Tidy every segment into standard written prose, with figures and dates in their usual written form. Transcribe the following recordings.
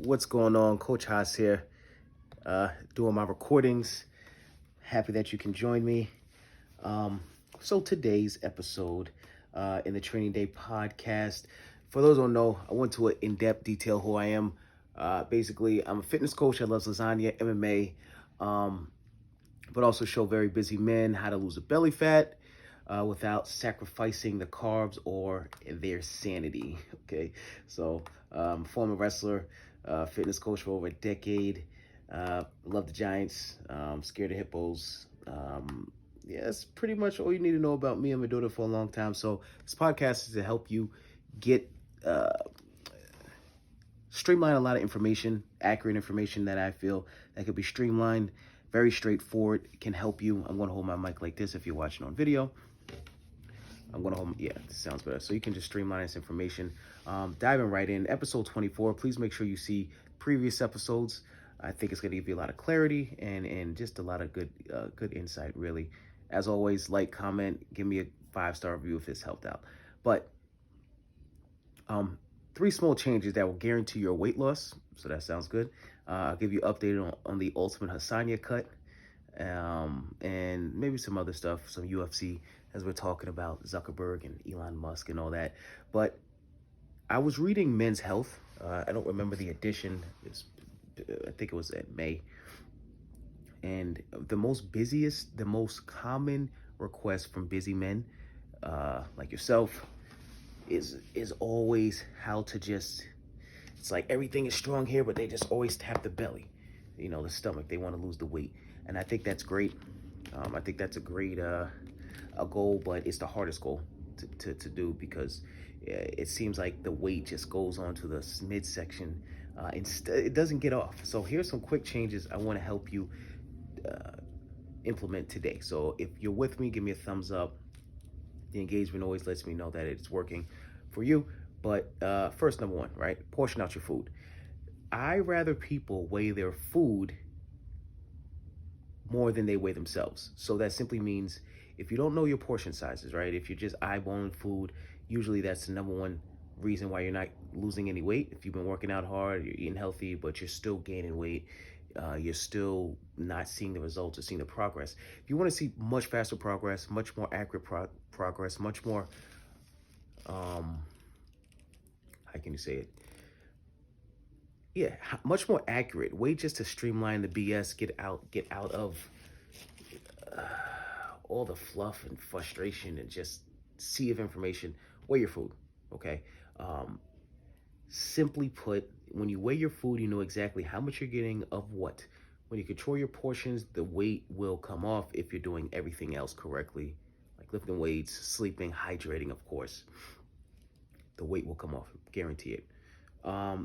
What's going on? Coach Haas here, doing my recordings. Happy that you can join me. So today's episode in the Training Day podcast, for those who don't know, I went to an in-depth detail who I am. Basically, I'm a fitness coach that loves lasagna, MMA, but also show very busy men how to lose a belly fat without sacrificing the carbs or their sanity. Okay, so former wrestler, fitness coach for over a decade. Love the Giants. Scared of hippos. Yeah, that's pretty much all you need to know about me. I've been doing it for a long time. So this podcast is to help you get streamline a lot of information, accurate information that I feel that could be streamlined, very straightforward, can help you. I'm going to hold my mic like this if you're watching on video. I'm going to hold, yeah, this sounds better. So you can just streamline this information. Diving right in, episode 24, please make sure you see previous episodes. I think it's going to give you a lot of clarity and just a lot of good insight, really. As always, like, comment, give me a 5-star review if this helped out. But 3 small changes that will guarantee your weight loss. So that sounds good. I'll give you updated on the Ultimate Hasania cut and maybe some other stuff, some UFC, as we're talking about Zuckerberg and Elon Musk and all that. But I was reading Men's Health. I don't remember the edition. I think it was at May. And the most common request from busy men like yourself is always how to just, it's like everything is strong here, but they just always tap the belly, the stomach. They want to lose the weight. And I think that's great. I think that's a great a goal, but it's the hardest goal to do because it seems like the weight just goes onto the midsection. It doesn't get off. So here's some quick changes I want to help you implement today. So if you're with me, give me a thumbs up. The engagement always lets me know that it's working for you. But first, number 1, right? Portion out your food. I rather people weigh their food more than they weigh themselves. So that simply means if you don't know your portion sizes, right? If you're just eyeballing food, usually that's the number 1 reason why you're not losing any weight. If you've been working out hard, you're eating healthy, but you're still gaining weight, you're still not seeing the results or seeing the progress. If you want to see much faster progress, much more accurate progress, much more, how can you say it? Yeah, much more accurate way just to streamline the BS, get out of all the fluff and frustration and just sea of information. Weigh your food, okay? Simply put, when you weigh your food, you know exactly how much you're getting of what. When you control your portions, the weight will come off if you're doing everything else correctly, like lifting weights, sleeping, hydrating, of course. The weight will come off, guarantee it.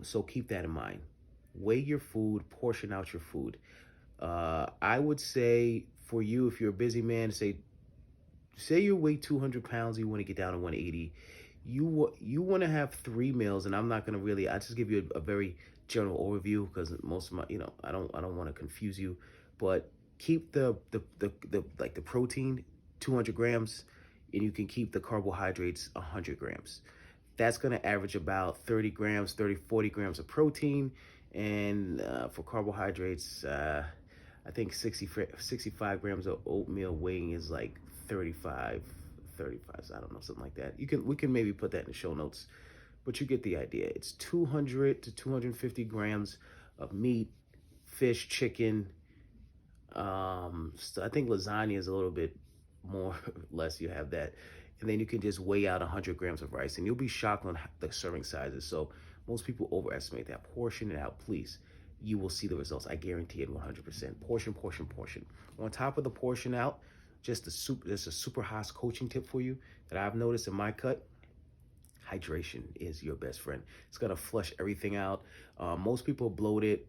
So keep that in mind. Weigh your food, portion out your food. I would say for you, if you're a busy man, say you weigh 200 pounds, you want to get down to 180. You want to have 3 meals, and I'm not going to really, I just give you a very general overview because most of my, I don't want to confuse you, but keep the protein 200 grams, and you can keep the carbohydrates 100 grams. That's going to average about 40 grams of protein. And for carbohydrates, I think 65 grams of oatmeal weighing is like 35, so I don't know, something like that. We can maybe put that in the show notes, but you get the idea. It's 200 to 250 grams of meat, fish, chicken. So I think lasagna is a little bit more or less. You have that. And then you can just weigh out 100 grams of rice, and you'll be shocked on the serving sizes. So most people overestimate that. Portion it out, please. You will see the results. I guarantee it 100%. Portion. On top of the portion out, just a super Haas coaching tip for you that I've noticed in my cut. Hydration is your best friend. It's going to flush everything out. Most people bloated,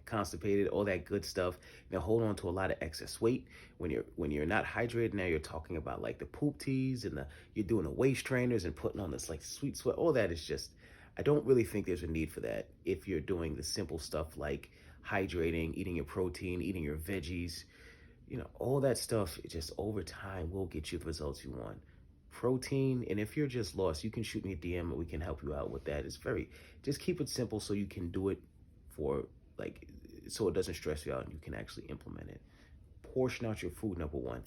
constipated, all that good stuff. They hold on to a lot of excess weight. When you're not hydrated, now you're talking about like the poop teas and you're doing the waist trainers and putting on this like sweet sweat. All that is just, I don't really think there's a need for that if you're doing the simple stuff like hydrating, eating your protein, eating your veggies. All that stuff just over time will get you the results you want. Protein, and if you're just lost, you can shoot me a DM and we can help you out with that. Just keep it simple so you can do it before, like, so it doesn't stress you out and you can actually implement it. Portion out your food, number one.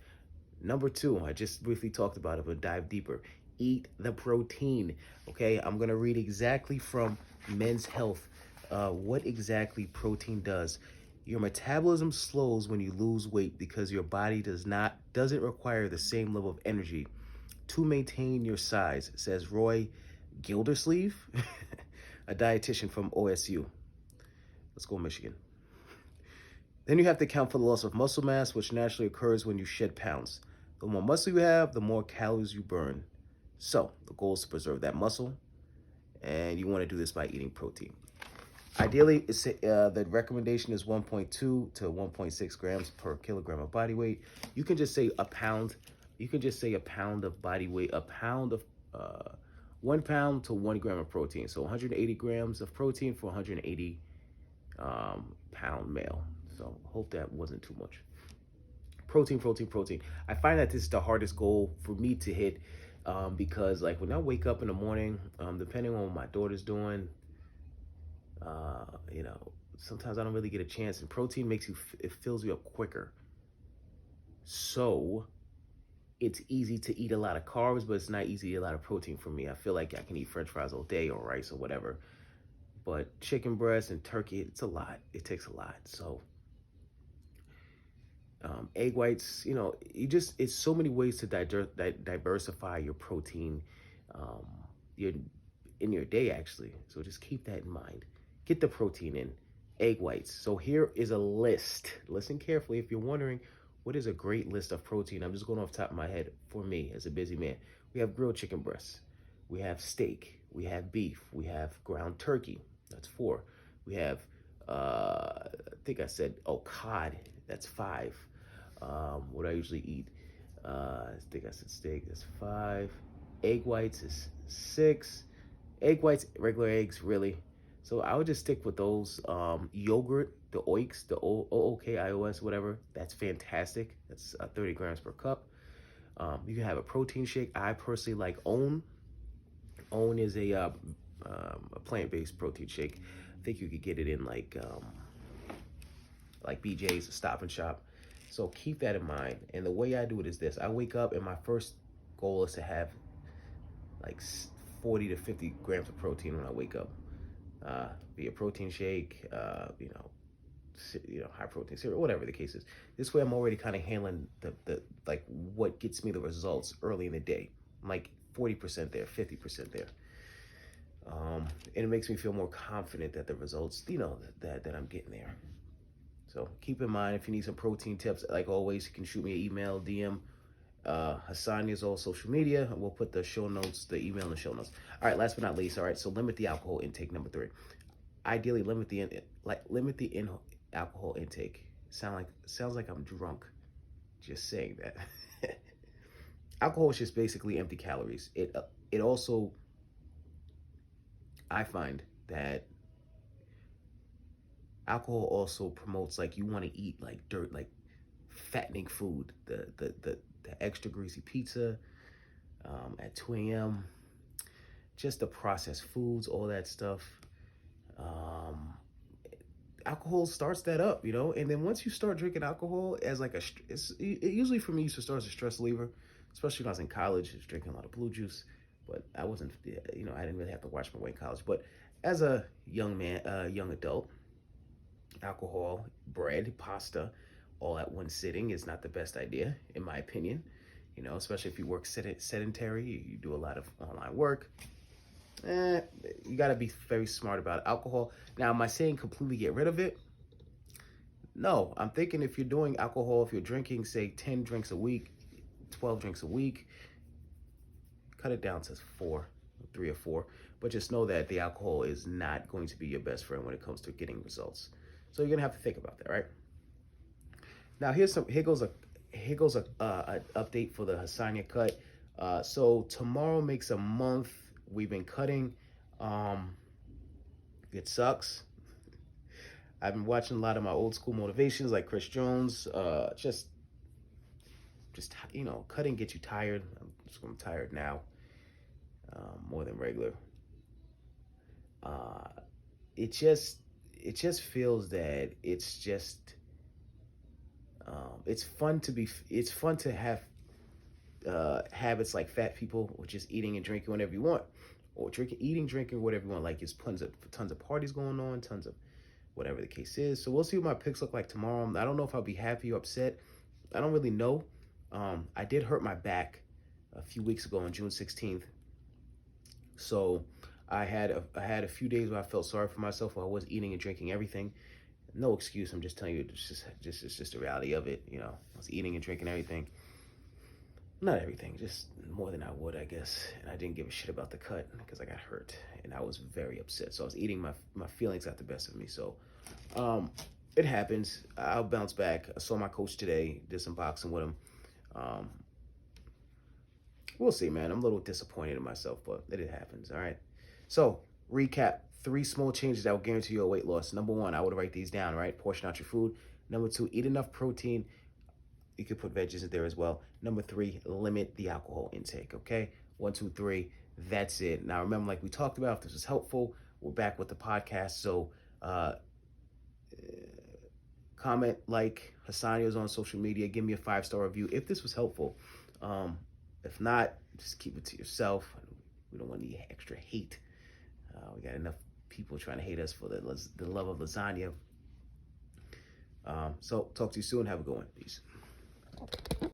Number two, I just briefly talked about it, but dive deeper. Eat the protein. Okay, I'm gonna read exactly from Men's Health what exactly protein does. Your metabolism slows when you lose weight because your body doesn't require the same level of energy to maintain your size, says Roy Gildersleeve, a dietitian from OSU. Let's go, Michigan. Then you have to account for the loss of muscle mass, which naturally occurs when you shed pounds. The more muscle you have, the more calories you burn. So the goal is to preserve that muscle, and you want to do this by eating protein. Ideally, the recommendation is 1.2 to 1.6 grams per kilogram of body weight. You can just say a pound. You can just say a pound of body weight, a pound of 1 pound to 1 gram of protein. So 180 grams of protein for 180 pound male. So hope that wasn't too much. Protein, protein, protein. I find that this is the hardest goal for me to hit because, like, when I wake up in the morning, depending on what my daughter's doing, you know, sometimes I don't really get a chance. And protein makes you, it fills you up quicker. So it's easy to eat a lot of carbs, but it's not easy to eat a lot of protein for me. I feel like I can eat French fries all day or rice or whatever. But chicken breast and turkey, it's a lot. It takes a lot. So egg whites, you know, it's so many ways to diversify your protein in your day, actually. So just keep that in mind. Get the protein in. Egg whites. So here is a list. Listen carefully if you're wondering, what is a great list of protein? I'm just going off the top of my head for me as a busy man. We have grilled chicken breasts. We have steak. We have beef. We have ground turkey. That's 4. We have, I think I said, cod. That's 5. What I usually eat, I think I said steak. That's 5. Egg whites is 6. Egg whites, regular eggs, really. So I would just stick with those. Yogurt, the OIKS, the OOKIOS, whatever. That's fantastic. That's 30 grams per cup. You can have a protein shake. I personally like OWN. OWN is a plant-based protein shake. I think you could get it in like BJ's, Stop and Shop. So keep that in mind. And the way I do it is this. I wake up and my first goal is to have like 40 to 50 grams of protein when I wake up. Be a protein shake, high protein cereal, whatever the case is. This way I'm already kind of handling the like what gets me the results early in the day. I'm like 40% there, 50% there. And it makes me feel more confident that the results, that I'm getting there. So keep in mind, if you need some protein tips, like always, you can shoot me an email, DM. Hassania is all social media. We'll put the show notes, the email in the show notes. All right, last but not least, all right, so limit the alcohol intake, number 3. Ideally, limit the alcohol intake. Sounds like I'm drunk just saying that. Alcohol is just basically empty calories. It also, I find that alcohol also promotes, like, you want to eat like dirt, like fattening food, the extra greasy pizza at 2 a.m., just the processed foods, all that stuff. Alcohol starts that up, and then once you start drinking alcohol as like it usually for me used to start as a stress reliever, especially when I was in college. I was drinking a lot of blue juice, but I wasn't, I didn't really have to watch my weight in college. But as a young man, young adult, alcohol, bread, pasta, all at one sitting is not the best idea, in my opinion. Especially if you work sedentary, you do a lot of online work. You got to be very smart about alcohol. Now, am I saying completely get rid of it? No, I'm thinking if you're doing alcohol, if you're drinking, say 10 drinks a week, 12 drinks a week, cut it down to 3 or 4. But just know that the alcohol is not going to be your best friend when it comes to getting results. So you're gonna have to think about that, right? Now here goes a update for the Hassania cut. So tomorrow makes a month we've been cutting. It sucks. I've been watching a lot of my old school motivations like Chris Jones. Just cutting gets you tired. I'm tired now, more than regular. it just feels that it's fun to have habits like fat people, or just eating and drinking whenever you want, or drinking whatever you want. Like, there's tons of parties going on, tons of whatever the case is. So we'll see what my picks look like tomorrow. I don't know if I'll be happy or upset. I don't really know. I did hurt my back a few weeks ago on June 16th. So I had a few days where I felt sorry for myself while I was eating and drinking everything. No excuse. I'm just telling you, it's just the reality of it. You know, I was eating and drinking everything. Not everything, just more than I would, I guess. And I didn't give a shit about the cut because I got hurt and I was very upset. So I was eating, my feelings got the best of me. So it happens. I'll bounce back. I saw my coach today, did some boxing with him. Um, we'll see, man. I'm a little disappointed in myself, but it happens. All right. So recap: 3 small changes that will guarantee you a weight loss. Number 1, I would write these down, right? Portion out your food. Number 2, eat enough protein. You could put veggies in there as well. Number 3, limit the alcohol intake. Okay, 1, 2, 3. That's it. Now remember, like we talked about, if this was helpful, we're back with the podcast. So comment, like Hassanio's on social media. Give me a 5-star review if this was helpful. If not, just keep it to yourself. We don't want any extra hate. We got enough people trying to hate us for the love of lasagna. So talk to you soon. Have a good one. Peace.